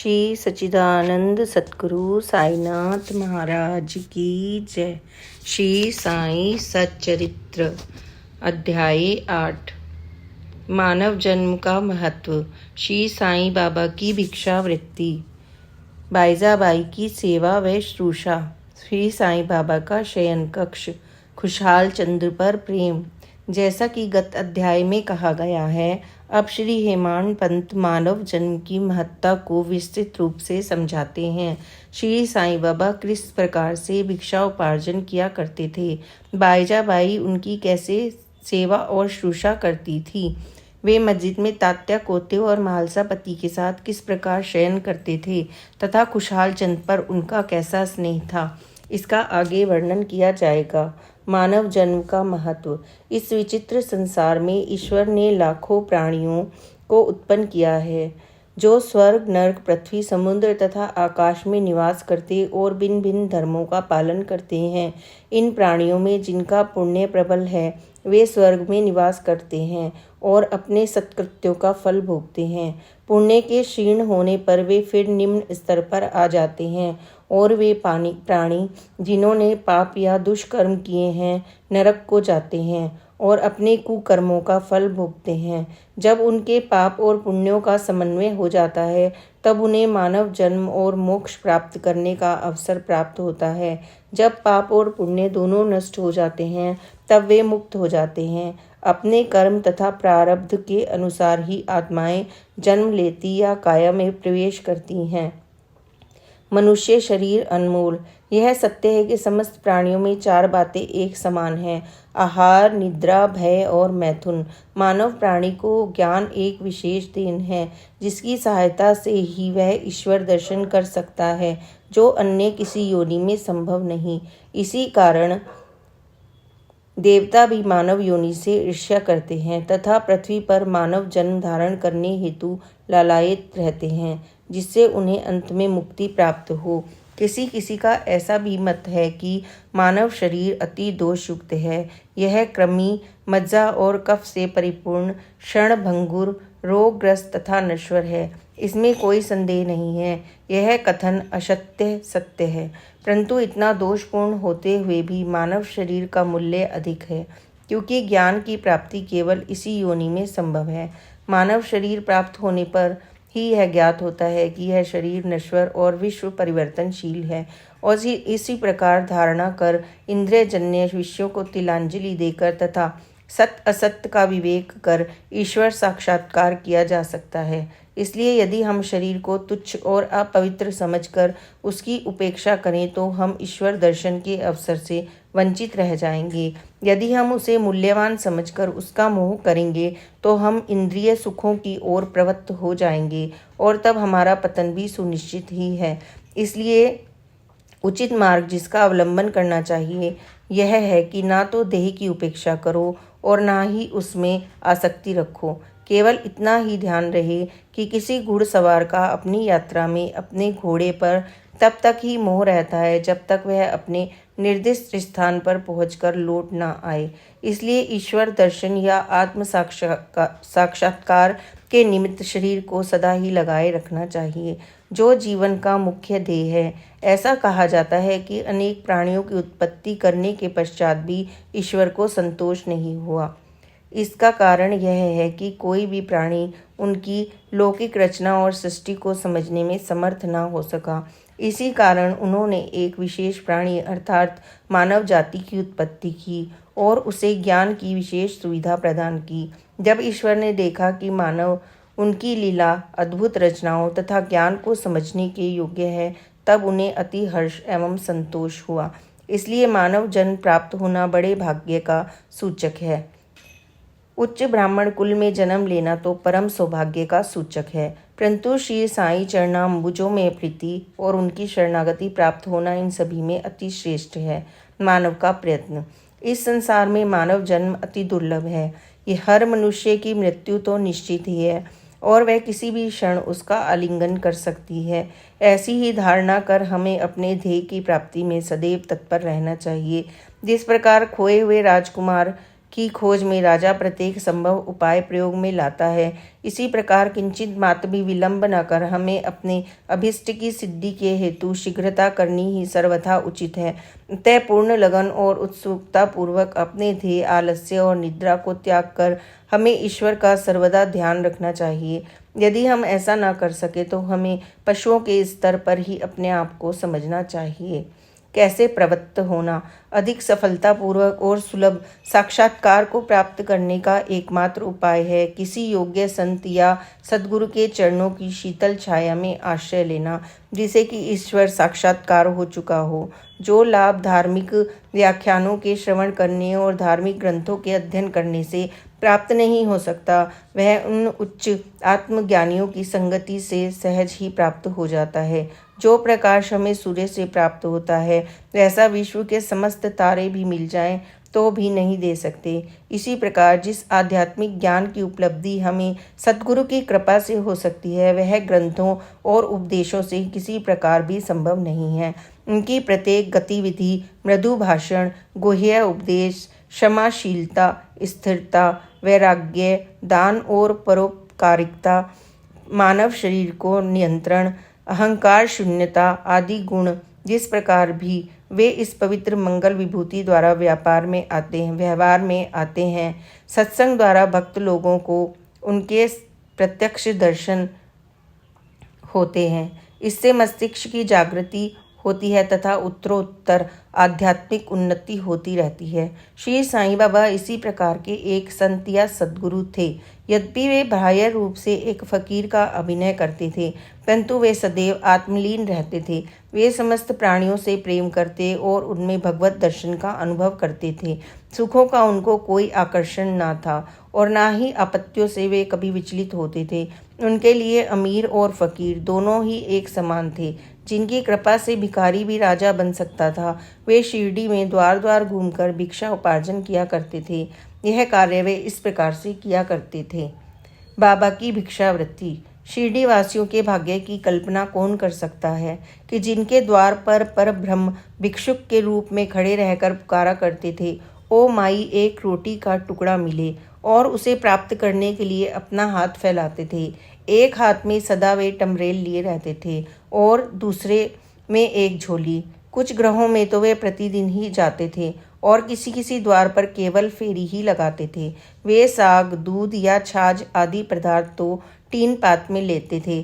श्री सच्चिदानंद सतगुरु साईनाथ महाराज की जय। श्री साई सच्चरित्र अध्याय 8 मानव जन्म का महत्व। श्री साई बाबा की भिक्षावृत्ति। बाईजाबाई की सेवा व शुश्रूषा। श्री साई बाबा का शयन कक्ष। खुशहाल चंद्र पर प्रेम। जैसा कि गत अध्याय में कहा गया है, अब श्री हेमाड पंत मानव जन्म की महत्ता को विस्तृत रूप से समझाते हैं। श्री साईं बाबा किस प्रकार से भिक्षा उपार्जन किया करते थे, बाईजाबाई उनकी कैसे सेवा और शुश्रूषा करती थी, वे मस्जिद में तात्या कोते और महालसा पति के साथ किस प्रकार शयन करते थे तथा खुशहाल चंद पर उनका कैसा स्नेह था, इसका आगे वर्णन किया जाएगा। मानव जन्म का महत्व। इस विचित्र संसार में ईश्वर ने लाखों प्राणियों को उत्पन्न किया है, जो स्वर्ग, नरक, पृथ्वी, समुद्र तथा आकाश में निवास करते और भिन्न भिन्न धर्मों का पालन करते हैं। इन प्राणियों में जिनका पुण्य प्रबल है, वे स्वर्ग में निवास करते हैं और अपने सत्कृत्यों का फल भोगते हैं। पुण्य के क्षीण होने पर वे फिर निम्न स्तर पर आ जाते हैं और वे प्राणी जिन्होंने पाप या दुष्कर्म किए हैं, नरक को जाते हैं और अपने कुकर्मों का फल भोगते हैं। जब उनके पाप और पुण्यों का समन्वय हो जाता है, तब उन्हें मानव जन्म और मोक्ष प्राप्त करने का अवसर प्राप्त होता है। जब पाप और पुण्य दोनों नष्ट हो जाते हैं, तब वे मुक्त हो जाते हैं। अपने कर्म तथा प्रारब्ध के अनुसार ही आत्माएं जन्म लेती या काया में प्रवेश करती हैं। मनुष्य शरीर अनमोल। यह सत्य है कि समस्त प्राणियों में 4 बातें एक समान हैं: आहार, निद्रा, भय और मैथुन। मानव प्राणी को ज्ञान एक विशेष देन है, जिसकी सहायता से ही वह ईश्वर दर्शन कर सकता है, जो अन्य किसी योनि में संभव नहीं। इसी कारण देवता भी मानव योनि से ईर्ष्या करते हैं तथा पृथ्वी पर मानव जन्म धारण करने हेतु लालायित रहते हैं, जिससे उन्हें अंत में मुक्ति प्राप्त हो। किसी किसी का ऐसा भी मत है कि मानव शरीर अति दोषयुक्त है। यह कृमि, मज्जा और कफ से परिपूर्ण, क्षणभंगुर, रोगग्रस्त तथा नश्वर है। इसमें कोई संदेह नहीं है। यह कथन असत्य सत्य है, परंतु इतना दोषपूर्ण होते हुए भी मानव शरीर का मूल्य अधिक है, क्योंकि ज्ञान की प्राप्ति केवल इसी योनि में संभव है। मानव शरीर प्राप्त होने पर ही यह ज्ञात होता है कि यह शरीर नश्वर और विश्व परिवर्तनशील है, और इसी प्रकार धारणा कर इंद्रियजन्य विषयों को तिलांजलि देकर तथा सत्य असत्य का विवेक कर ईश्वर साक्षात्कार किया जा सकता है। इसलिए यदि हम शरीर को तुच्छ और अपवित्र समझकर उसकी उपेक्षा करें, तो हम ईश्वर दर्शन के अवसर से वंचित रह जाएंगे। यदि हम उसे मूल्यवान समझकर उसका मोह करेंगे, तो हम इंद्रिय सुखों की ओर प्रवृत्त हो जाएंगे और तब हमारा पतन भी सुनिश्चित ही है। इसलिए उचित मार्ग जिसका अवलंबन करना चाहिए यह है कि ना तो देह की उपेक्षा करो और ना ही उसमें आसक्ति रखो। केवल इतना ही ध्यान रहे कि किसी घुड़सवार का अपनी यात्रा में अपने घोड़े पर तब तक ही मोह रहता है जब तक वह अपने निर्दिष्ट स्थान पर पहुंचकर लौट ना आए। इसलिए ईश्वर दर्शन या आत्म साक्षात्कार के निमित्त शरीर को सदा ही लगाए रखना चाहिए, जो जीवन का मुख्य ध्येय है। ऐसा कहा जाता है कि अनेक प्राणियों की उत्पत्ति करने के पश्चात भी ईश्वर को संतोष नहीं हुआ। इसका कारण यह है कि कोई भी प्राणी उनकी लौकिक रचना और सृष्टि को समझने में समर्थ न हो सका। इसी कारण उन्होंने एक विशेष प्राणी अर्थात मानव जाति की उत्पत्ति की और उसे ज्ञान की विशेष सुविधा प्रदान की। जब ईश्वर ने देखा कि मानव उनकी लीला, अद्भुत रचनाओं तथा ज्ञान को समझने के योग्य है, तब उन्हें अति हर्ष एवं संतोष हुआ। इसलिए मानव जन्म प्राप्त होना बड़े भाग्य का सूचक है। उच्च ब्राह्मण कुल में जन्म लेना तो परम सौभाग्य का सूचक है, परंतु श्री साईं चरणाम्बुजों में प्रीति और उनकी शरणागति प्राप्त होना इन सभी में अति श्रेष्ठ है। मानव का प्रयत्न। इस संसार में मानव जन्म अति दुर्लभ है। ये हर मनुष्य की मृत्यु तो निश्चित ही है और वह किसी भी क्षण उसका आलिंगन कर सकती है। ऐसी ही धारणा कर हमें अपने ध्येय की प्राप्ति में सदैव तत्पर रहना चाहिए। जिस प्रकार खोए हुए राजकुमार की खोज में राजा प्रत्येक संभव उपाय प्रयोग में लाता है। इसी प्रकार किंचित मात्र भी विलंब न कर हमें अपने अभिष्ट की सिद्धि के हेतु शीघ्रता करनी ही सर्वथा उचित है। अतः पूर्ण लगन और उत्सुकता पूर्वक अपने ध्येय, आलस्य और निद्रा को त्याग कर हमें ईश्वर का सर्वदा ध्यान रखना चाहिए। यदि हम ऐसा न कर सके तो हमें पशुओं के स्तर पर ही अपने आप को समझना चाहिए। कैसे प्रवृत्त होना? अधिक सफलतापूर्वक और सुलभ साक्षात्कार को प्राप्त करने का एकमात्र उपाय है किसी योग्य संत या सद्गुरु के चरणों की शीतल छाया में आश्रय लेना, जिसे कि ईश्वर साक्षात्कार हो चुका हो। जो लाभ धार्मिक व्याख्यानों के श्रवण करने और धार्मिक ग्रंथों के अध्ययन करने से प्राप्त नहीं हो सकता, वह उन उच्च आत्मज्ञानियों की संगति से सहज ही प्राप्त हो जाता है। जो प्रकाश हमें सूर्य से प्राप्त होता है, वैसा विश्व के समस्त तारे भी मिल जाएं तो भी नहीं दे सकते। इसी प्रकार जिस आध्यात्मिक ज्ञान की उपलब्धि हमें सद्गुरु की कृपा से हो सकती है, वह ग्रंथों और उपदेशों से किसी प्रकार भी संभव नहीं है। उनकी प्रत्येक गतिविधि, मृदु भाषण, गुह्य उपदेश, क्षमाशीलता, स्थिरता, वैराग्य, दान और परोपकारिता, मानव शरीर को नियंत्रण, अहंकार शून्यता आदि गुण जिस प्रकार भी वे इस पवित्र मंगल विभूति द्वारा व्यवहार में आते हैं, सत्संग द्वारा भक्त लोगों को उनके प्रत्यक्ष दर्शन होते हैं। इससे मस्तिष्क की जागृति होती है तथा उत्तरोत्तर आध्यात्मिक उन्नति होती रहती है। श्री साईं बाबा इसी प्रकार के एक संत या सद्गुरु थे। यद्यपि वे बाह्य रूप से एक फकीर का अभिनय करते थे, परंतु वे सदैव आत्मलीन रहते थे। वे समस्त प्राणियों से प्रेम करते और उनमें भगवत दर्शन का अनुभव करते थे। सुखों का उनको कोई आकर्षण न था और न ही आपत्तियों से वे कभी विचलित होते थे। उनके लिए अमीर और फकीर दोनों ही एक समान थे। जिनकी कृपा से भिखारी भी राजा बन सकता था, वे शिरडी में द्वार द्वार घूमकर भिक्षा उपार्जन किया करते थे। यह कार्य वे इस प्रकार से किया करते थे। बाबा की भिक्षावृत्ति। शिरडी वासियों के भाग्य की कल्पना कौन कर सकता है कि जिनके द्वार पर परब्रह्म भिक्षुक के रूप में खड़े रहकर पुकारा करते थे, ओ माई एक रोटी का टुकड़ा मिले, और उसे प्राप्त करने के लिए अपना हाथ फैलाते थे। एक हाथ में सदा वे टमरेल लिए रहते थे और दूसरे में एक झोली। कुछ ग्रहों में तो वे प्रतिदिन ही जाते थे और किसी किसी द्वार पर केवल फेरी ही लगाते थे। वे साग, दूध या छाछ आदि पदार्थ तो टीन पात में लेते थे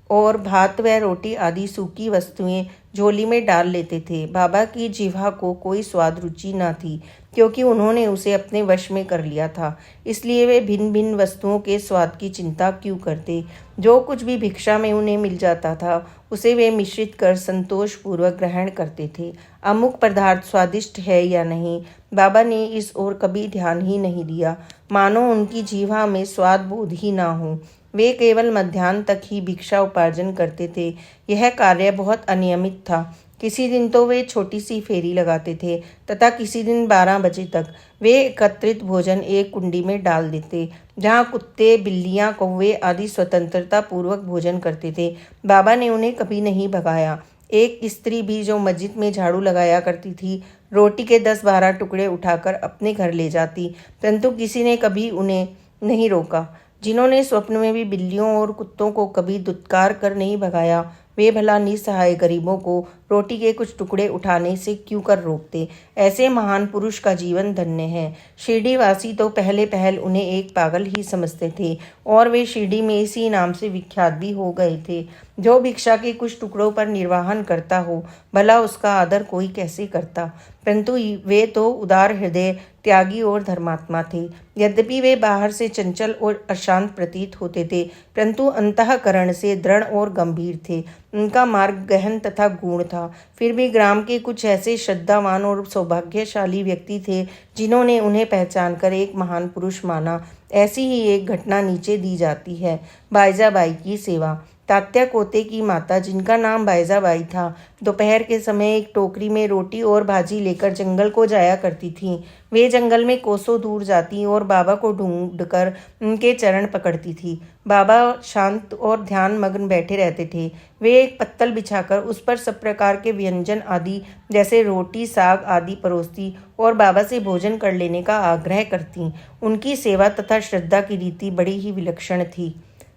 और भात व रोटी आदि सूखी वस्तुएं झोली में डाल लेते थे। बाबा की जिह्वा को कोई स्वाद रुचि न थी, क्योंकि उन्होंने उसे अपने वश में कर लिया था। इसलिए वे भिन्न भिन्न वस्तुओं के स्वाद की चिंता क्यों करते। जो कुछ भी भिक्षा में उन्हें मिल जाता था, उसे वे मिश्रित कर संतोषपूर्वक ग्रहण करते थे। अमुक पदार्थ स्वादिष्ट है या नहीं, बाबा ने इस ओर कभी ध्यान ही नहीं दिया, मानो उनकी जिह्वा में स्वाद बोध ही ना हो। वे केवल मध्याह्न तक ही भिक्षा उपार्जन करते थे। यह कार्य बहुत अनियमित था। किसी दिन तो वे छोटी सी फेरी लगाते थे तथा किसी दिन 12 बजे तक वे एकत्रित भोजन एक कुंडी में डाल देते, जहाँ कुत्ते, बिल्लियाँ, कौवे आदि स्वतंत्रता पूर्वक भोजन करते थे। बाबा ने उन्हें कभी नहीं भगाया। एक स्त्री भी जो मस्जिद में झाड़ू लगाया करती थी, रोटी के 10-12 टुकड़े उठाकर अपने घर ले जाती, परंतु किसी ने कभी उन्हें नहीं रोका। जिन्होंने स्वप्न में भी बिल्लियों और कुत्तों को कभी दुत्कार कर नहीं भगाया, वे भला निसहाय गरीबों को रोटी के कुछ टुकड़े उठाने से क्यों कर रोकते। ऐसे महान पुरुष का जीवन धन्य है। शिरडी वासी तो पहले पहल उन्हें एक पागल ही समझते थे और वे शिरडी में इसी नाम से विख्यात भी हो गए थे। जो भिक्षा के कुछ टुकड़ों पर निर्वाहन करता हो, भला उसका आदर कोई कैसे करता। परंतु वे तो उदार हृदय, त्यागी और धर्मात्मा थे। यद्यपि वे बाहर से चंचल और अशांत प्रतीत होते थे, परंतु अंतःकरण से दृढ़ और गंभीर थे। उनका मार्ग गहन तथा गूढ़ था। फिर भी ग्राम के कुछ ऐसे श्रद्धावान और सौभाग्यशाली व्यक्ति थे जिन्होंने उन्हें पहचान कर एक महान पुरुष माना। ऐसी ही एक घटना नीचे दी जाती है। बाईजाबाई की सेवा। तात्या कोते की माता, जिनका नाम बायजाबाई था, दोपहर के समय एक टोकरी में रोटी और भाजी लेकर जंगल को जाया करती थीं। वे जंगल में कोसों दूर जाती और बाबा को ढूंढकर उनके चरण पकड़ती थी। बाबा शांत और ध्यान मग्न बैठे रहते थे। वे एक पत्तल बिछाकर उस पर सब प्रकार के व्यंजन आदि जैसे रोटी, साग आदि परोसती और बाबा से भोजन कर लेने का आग्रह करती। उनकी सेवा तथा श्रद्धा की रीति बड़ी ही विलक्षण थी।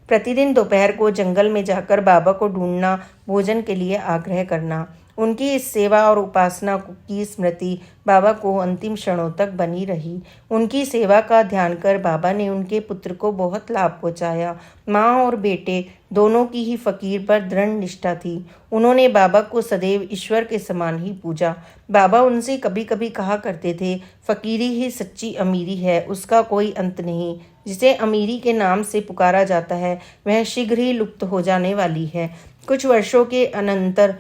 प्रतिदिन दोपहर को जंगल में जाकर बाबा को ढूंढना, भोजन के लिए आग्रह करना, उनकी इस सेवा और उपासना की स्मृति बाबा को अंतिम क्षणों तक बनी रही। उनकी सेवा का ध्यान कर बाबा ने उनके पुत्र को बहुत लाभ पहुंचाया। माँ और बेटे दोनों की ही फकीर पर दृढ़ निष्ठा थी। उन्होंने बाबा को सदैव ईश्वर के समान ही पूजा। बाबा उनसे कभी कभी कहा करते थे, फकीरी ही सच्ची अमीरी है, उसका कोई अंत नहीं। जिसे अमीरी के नाम से पुकारा जाता है वह शीघ्र ही लुप्त हो जाने वाली है। कुछ वर्षों के अनंतर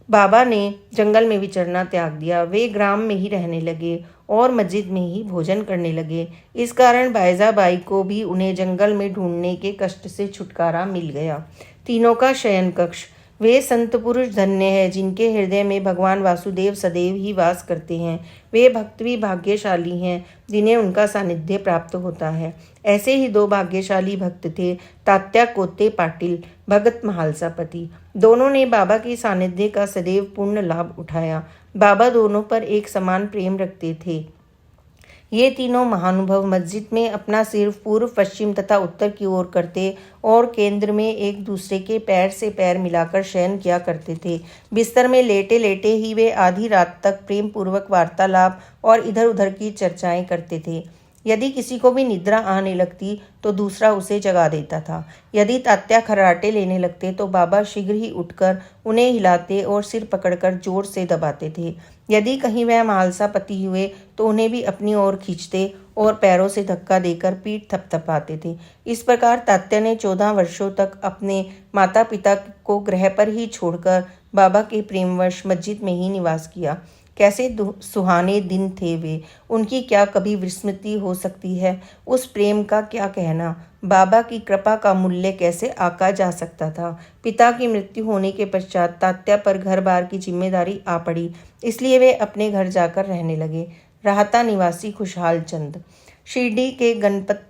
बाबा ने जंगल में विचरना त्याग दिया। वे ग्राम में ही रहने लगे और मस्जिद में ही भोजन करने लगे। इस कारण बायजाबाई को भी उन्हें जंगल में ढूंढने के कष्ट से छुटकारा मिल गया। तीनों का शयन कक्ष। वे संत पुरुष धन्य है जिनके हृदय में भगवान वासुदेव सदैव ही वास करते हैं। वे भक्त भी भाग्यशाली हैं जिन्हें उनका सानिध्य प्राप्त होता है। ऐसे ही दो भाग्यशाली भक्त थे, तात्या कोते पाटिल, भगत महालसापति। दोनों ने बाबा के सानिध्य का सदैव पूर्ण लाभ उठाया। बाबा दोनों पर एक समान प्रेम रखते थे। ये तीनों महानुभाव मस्जिद में अपना सिर पूर्व, पश्चिम तथा उत्तर की ओर करते और केंद्र में एक दूसरे के पैर से पैर मिलाकर शयन किया करते थे। बिस्तर में लेटे लेटे ही वे आधी रात तक प्रेम पूर्वक वार्तालाप और इधर उधर की चर्चाएं करते थे। यदि किसी को भी निद्रा आने लगती तो दूसरा उसे जगा देता था। यदि तात्या खर्राटे लेने लगते तो बाबा शीघ्र ही उठकर उन्हें हिलाते और सिर पकड़कर जोर से दबाते थे। यदि कहीं वह महालसापति हुए तो उन्हें भी अपनी ओर खींचते और पैरों से धक्का देकर पीठ थपथपाते थे। इस प्रकार तात्या ने 14 वर्षों तक अपने माता पिता को गृह पर ही छोड़कर बाबा के प्रेमवश मस्जिद में ही निवास किया। कैसे सुहाने दिन थे वे, उनकी क्या कभी विस्मृति हो सकती है। उस प्रेम का क्या कहना, बाबा की कृपा का मूल्य कैसे आका जा सकता था। पिता की मृत्यु होने के पश्चात तात्या पर घर बार की जिम्मेदारी आ पड़ी, इसलिए वे अपने घर जाकर रहने लगे। राहता निवासी खुशहाल चंद। शिरडी के गणपत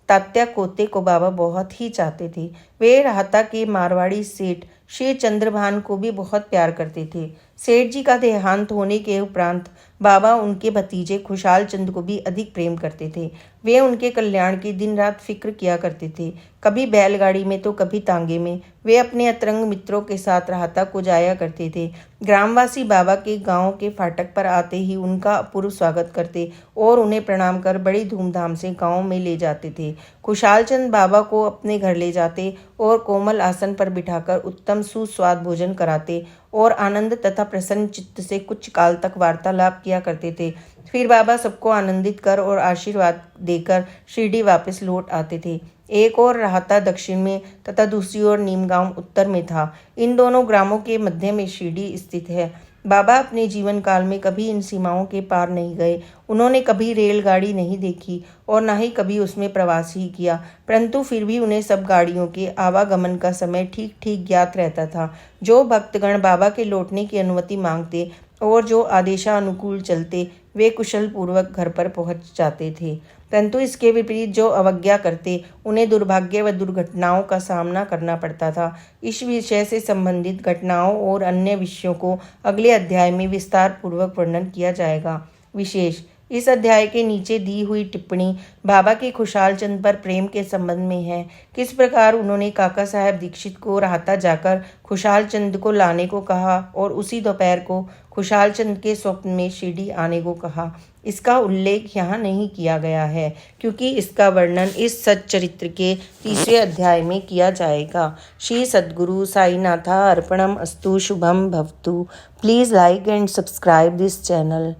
तात्या कोते को बाबा बहुत ही चाहते थे। वे राहता के मारवाड़ी सेठ श्री चंद्रभान को भी बहुत प्यार करते थे। सेठ जी का देहांत होने के उपरांत बाबा उनके भतीजे खुशहाल चंद को भी अधिक प्रेम करते थे। वे उनके कल्याण की दिन रात फिक्र किया करते थे, कभी बैलगाड़ी में तो कभी तांगे में। वे अपने अतरंग मित्रों के साथ राहता को जाया करते थे। ग्रामवासी बाबा के गांव के फाटक पर आते ही उनका अपूर्व स्वागत करते और उन्हें प्रणाम कर बड़ी धूमधाम से गांव में ले जाते थे। खुशहाल चंद बाबा को अपने घर ले जाते और कोमल आसन पर बिठाकर उत्तम सुस्वाद भोजन कराते और आनंद तथा प्रसन्न चित्त से कुछ काल तक वार्तालाप किया करते थे। फिर बाबा सबको आनंदित कर और आशीर्वाद देकर शिरडी वापस लौट आते थे। एक और राहता दक्षिण में तथा दूसरी ओर नीमगांव उत्तर में था। इन दोनों ग्रामों के मध्य में शिरडी स्थित है। बाबा अपने जीवन काल में कभी इन सीमाओं के पार नहीं गए। उन्होंने कभी रेलगाड़ी नहीं देखी और न ही कभी उसमें प्रवास ही किया, परंतु फिर भी उन्हें सब गाड़ियों के आवागमन का समय ठीक ठीक ज्ञात रहता था। जो भक्तगण बाबा के लौटने की अनुमति मांगते और जो आदेशानुकूल चलते वे कुशल पूर्वक घर पर पहुंच जाते थे, परंतु इसके विपरीत जो अवज्ञा करते उन्हें दुर्भाग्य व दुर्घटनाओं का सामना करना पड़ता था। इस विषय से संबंधित घटनाओं और अन्य विषयों को अगले अध्याय में विस्तार पूर्वक वर्णन किया जाएगा। विशेष इस अध्याय के नीचे दी हुई टिप्पणी बाबा के खुशहाल चंद पर प्रेम के संबंध में है। किस प्रकार उन्होंने काका साहब दीक्षित को राहता जाकर खुशहाल चंद को लाने को कहा और उसी दोपहर को खुशहाल चंद के स्वप्न में शिरडी आने को कहा, इसका उल्लेख यहाँ नहीं किया गया है क्योंकि इसका वर्णन इस सच्चरित्र के 3वें अध्याय में किया जाएगा। श्री सद्गुरु साईनाथा अर्पणम अस्तु। शुभम भवतु। Please like and subscribe this channel.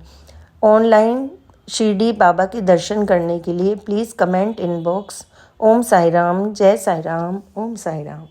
Online Shirdi Baba के दर्शन करने के लिए please comment inbox. Om Sai Ram, जय साई राम, ओम साई राम।